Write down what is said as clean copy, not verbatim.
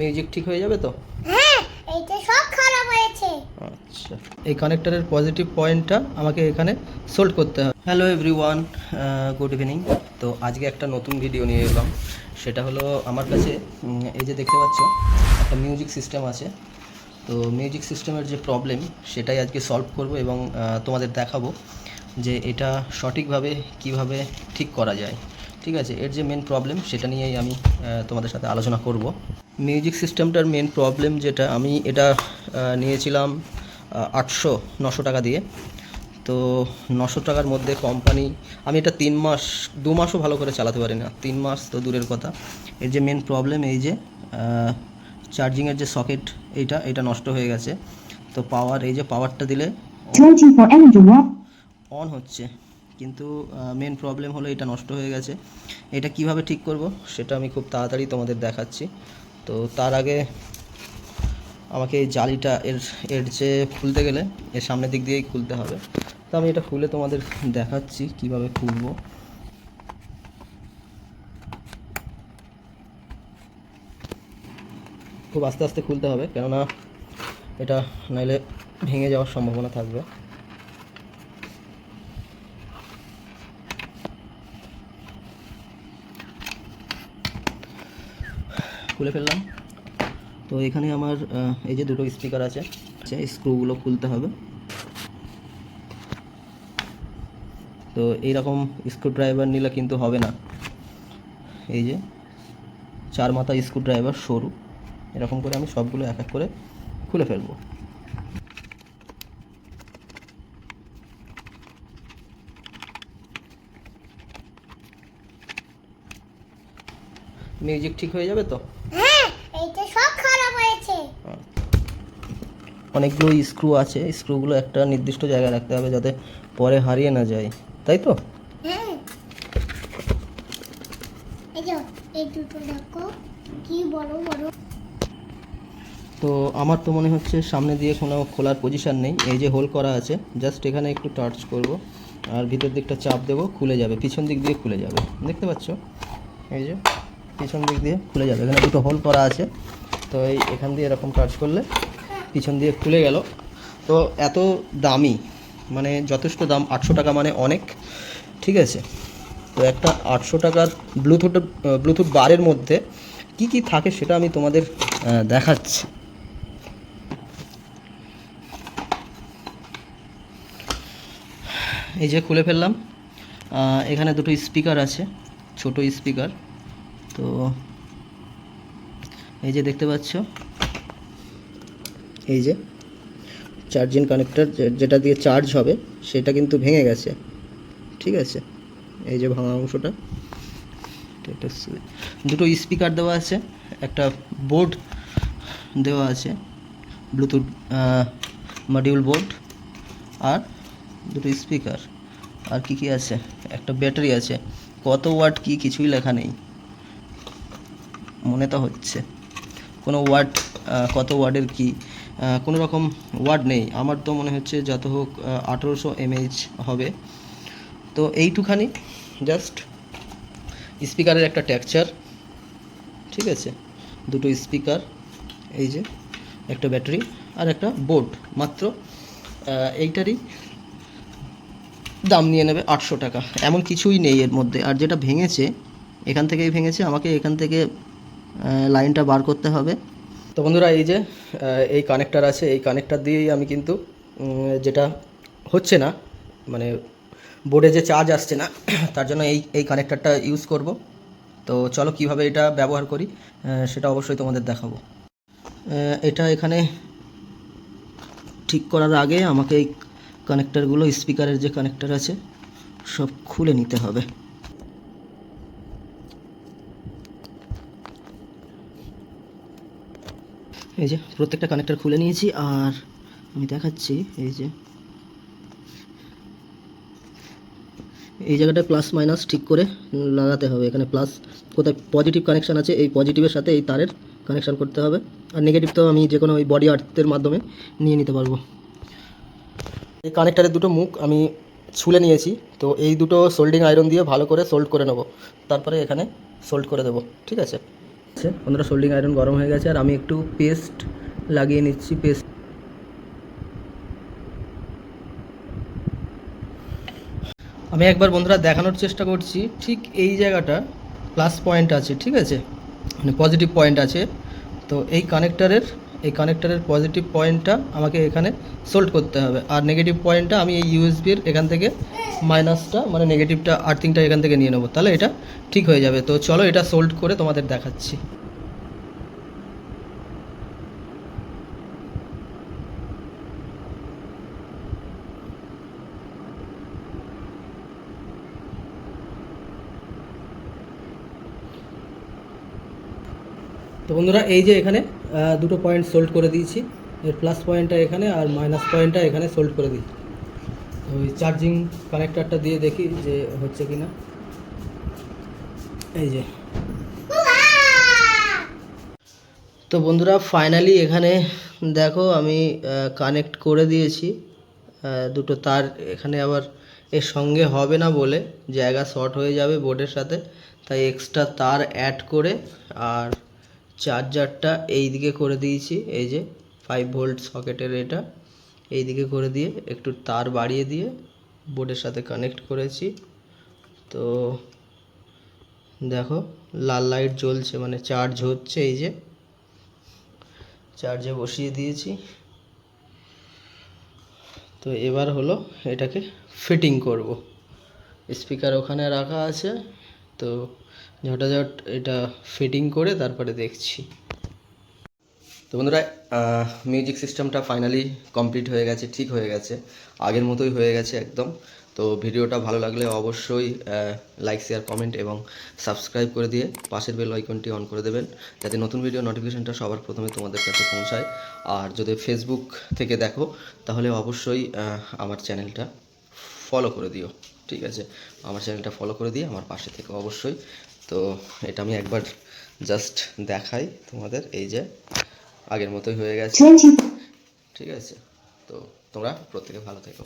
Music ঠিক হয়ে যাবে তো? হ্যাঁ, এইটা সব খারাপ হয়েছে। আচ্ছা, এই কানেক্টরের পজিটিভ পয়েন্টটা আমাকে এখানে সোল্ড করতে হবে। Hello everyone, good evening. তো আজকে একটা নতুন ভিডিও নিয়ে এলাম। সেটা হলো আমার কাছে এই যে দেখতে পাচ্ছ একটা মিউজিক সিস্টেম আছে। তো মিউজিক সিস্টেমের যে প্রবলেম সেটাই আজকে সলভ করব এবং তোমাদের দেখাবো যে এটা সঠিকভাবে কিভাবে ঠিক করা যায়। ঠিক আছে, এর যে মেন প্রবলেম সেটা নিয়েই আমি তোমাদের সাথে আলোচনা করব। মিউজিক সিস্টেমটার মেন প্রবলেম যেটা, আমি এটা নিয়েছিলাম 800-900 টাকা দিয়ে। তো 900 টাকার মধ্যে কোম্পানি, আমি এটা 2 মাসও ভালো করে চালাতে পারি না। 3 মাস তো দূরের কথা। এর যে মেন প্রবলেম এই যে চার্জিংয়ের যে সকেট এটা নষ্ট হয়ে গেছে। তো পাওয়ার, এই যে পাওয়ারটা দিলে অন হচ্ছে, কিন্তু মেন প্রবলেম হলো এটা নষ্ট হয়ে গেছে। এটা কিভাবে ঠিক করব সেটা আমি খুব তাড়াতাড়ি তোমাদের দেখাচ্ছি। তো তার আগে আমাকে এই জালিটা এর যে খুলতে গেলে এর সামনের দিক দিয়েই খুলতে হবে। তো আমি এটা খুলে তোমাদের দেখাচ্ছি কিভাবে খুলবো। খুব আস্তে আস্তে খুলতে হবে, কেননা এটা নাইলে ভেঙে যাওয়ার সম্ভাবনা থাকবে। খুলে ফেললাম। তো এখানে আমার এই যে দুটো স্পিকার আছে, স্ক্রুগুলো খুলতে হবে। তো এইরকম স্ক্রু ড্রাইভার নিলে কিন্তু হবে না। এই যে 4 মাথা স্ক্রু ড্রাইভার সরু, এরকম করে আমি সবগুলো এক এক করে খুলে ফেলবো। মিউজিক ঠিক হয়ে যাবে তো? হ্যাঁ, এইটা সব খারাপ হয়েছে। অনেকগুলো স্ক্রু আছে, স্ক্রুগুলো একটা নির্দিষ্ট জায়গায় রাখতে হবে যাতে পরে হারিয়ে না যায়, তাই তো? হ্যাঁ, এই দুটো দেখো কি বড় বড়। তো আমার তো মনে হচ্ছে সামনে দিয়ে কোনো খোলার পজিশন নেই। এই যে হোল করা আছে, জাস্ট এখানে একটু টাচ করব আর ভিতর দিকটা চাপ দেবো, খুলে যাবে। পিছন দিক দিয়ে খুলে যাবে, দেখতে পাচ্ছ? এই যে পিছন দিক দিয়ে খুলে যাবে, এখানে দুটো হোল করা আছে। তো এখান দিয়ে এরকম টাচ করলে পিছন দিয়ে খুলে গেল। তো এত দামি, মানে যথেষ্ট দাম, 800 টাকা মানে অনেক। ঠিক আছে, তো একটা 800 টাকার ব্লুটুথ বারের মধ্যে কি কি থাকে সেটা আমি তোমাদের দেখাচ্ছি। এই যে খুলে ফেললাম। এখানে দুটো স্পিকার আছে, ছোট স্পিকার। তো এই যে দেখতে পাচ্ছ, এই যে চার্জিং কানেক্টর যেটা দিয়ে চার্জ হবে সেটা কিন্তু ভেঙে গেছে। ঠিক আছে, এই যে ভাঙা অংশটা, এটা দুটো স্পিকার দেওয়া আছে, একটা বোর্ড দেওয়া আছে, ব্লুটুথ মডিউল বোর্ড, আর দুটো স্পিকার। আর কি কি আছে, একটা ব্যাটারি আছে। কত ওয়াট কি কিছুই লেখা নেই, মনে তো হচ্ছে কোনো ওয়াট, কত ওয়াটের কি কোনো রকম ওয়াট নেই। আমার তো মনে হচ্ছে যত হোক 1800 mAh হবে। তো এইটুখানি জাস্ট স্পিকারের একটা টেক্সচার। ঠিক আছে, দুটো স্পিকার, এই যে একটা ব্যাটারি আর একটা বোর্ড, মাত্র এইটারই দাম নিয়ে নেবে 800 টাকা। এমন কিছুই নেই এর মধ্যে। আর যেটা ভেঙেছে এখান থেকেই ভেঙেছে, আমাকে এখান থেকে লাইনটা বার করতে হবে। তো বন্ধুরা, এই যে এই কানেক্টার আছে, এই কানেক্টার দিয়েই আমি কিন্তু যেটা হচ্ছে না, মানে বোর্ডে যে চার্জ আসছে না তার জন্য এই কানেক্টারটা ইউজ করব। তো চলো কিভাবে এটা ব্যবহার করি সেটা অবশ্যই তোমাদের দেখাবো। এটা এখানে ঠিক করার আগে আমাকে এই কানেক্টারগুলো, স্পিকারের যে কানেক্টার আছে সব খুলে নিতে হবে। এই যে প্রত্যেকটা কানেক্টার খুলে নিয়েছি, আর আমি দেখাচ্ছি। এই যে এই জায়গাটা প্লাস মাইনাস ঠিক করে লাগাতে হবে। এখানে প্লাস কোথায় পজিটিভ কানেকশান আছে, এই পজিটিভের সাথে এই তারের কানেকশান করতে হবে। আর নেগেটিভ তো আমি যে কোনো ওই বডি আর্থের মাধ্যমে নিয়ে নিতে পারবো। এই কানেক্টারের দুটো মুখ আমি ছুলে নিয়েছি। তো এই দুটো সোল্ডিং আয়রন দিয়ে ভালো করে সোল্ড করে নেব, তারপরে এখানে সোল্ড করে দেবো। ঠিক আছে, বন্ধুরা সোল্ডিং আয়রন গরম হয়ে গেছে আর আমি একটু পেস্ট লাগিয়ে নিচ্ছি। পেস্ট আমি একবার বন্ধুরা দেখানোর চেষ্টা করছি, ঠিক এই জায়গাটা প্লাস পয়েন্ট আছে, ঠিক আছে, মানে পজিটিভ পয়েন্ট আছে। তো এই কানেক্টারের পজিটিভ পয়েন্টটা আমাকে এখানে সোল্ড করতে হবে, আর নেগেটিভ পয়েন্টটা আমি এই ইউএসবির এখান থেকে মাইনাসটা মানে নেগেটিভটা আর্থিংটা এখান থেকে নিয়ে নেবো, তাহলে এটা ঠিক হয়ে যাবে। তো চলো এটা সোল্ড করে তোমাদের দেখাচ্ছি। তো বন্ধুরা এই যে এখানে দুটো পয়েন্ট সোল্ড করে দিয়েছি, এর প্লাস পয়েন্টটা এখানে আর মাইনাস পয়েন্টটা এখানে সোল্ড করে দিই। ওই চার্জিং কানেক্টারটা দিয়ে দেখি যে হচ্ছে কি না। এই যে তো বন্ধুরা ফাইনালি এখানে দেখো আমি কানেক্ট করে দিয়েছি। দুটো তার এখানে আবার এর সঙ্গে হবে না বলে জায়গা শর্ট হয়ে যাবে বোর্ডের সাথে, তাই এক্সট্রা তার অ্যাড করে আর চার্জারটা এই দিকে করে দিয়েছি। এই যে 5 ভোল্ট সকেটের এটা এই দিকে করে দিয়ে একটু তার বাড়িয়ে দিয়ে বোর্ডের সাথে কানেক্ট করেছি। তো দেখো লাল লাইট জ্বলছে, মানে চার্জ হচ্ছে। এই যে চার্জে বসিয়ে দিয়েছি। তো এবার হলো এটাকে ফিটিং করব। স্পিকার ওখানে রাখা আছে, তো ঝটাঝট এটা ফিটিং করে তারপরে দেখছি। তো বন্ধুরা মিউজিক সিস্টেমটা ফাইনালি কমপ্লিট হয়ে গেছে, ঠিক হয়ে গেছে, আগের মতোই হয়ে গেছে একদম। তো ভিডিওটা ভালো লাগলে অবশ্যই লাইক শেয়ার কমেন্ট এবং সাবস্ক্রাইব করে দিয়ে পাশের বেল আইকনটি অন করে দেবেন, যাতে নতুন ভিডিও নোটিফিকেশনটা সবার প্রথমে তোমাদের কাছে পৌঁছায়। আর যদি ফেসবুক থেকে দেখো তাহলে অবশ্যই আমার চ্যানেলটা ফলো করে দিও, ঠিক আছে, আমার চ্যানেলটা ফলো করে দিয়ে আমার পাশে থেকে অবশ্যই। তো এটা আমি একবার জাস্ট দেখাই তোমাদের। এই যে আগের মতোই হয়ে গেছে, ঠিক আছে। তো তোমরা প্রত্যেকে ভালো থেকো।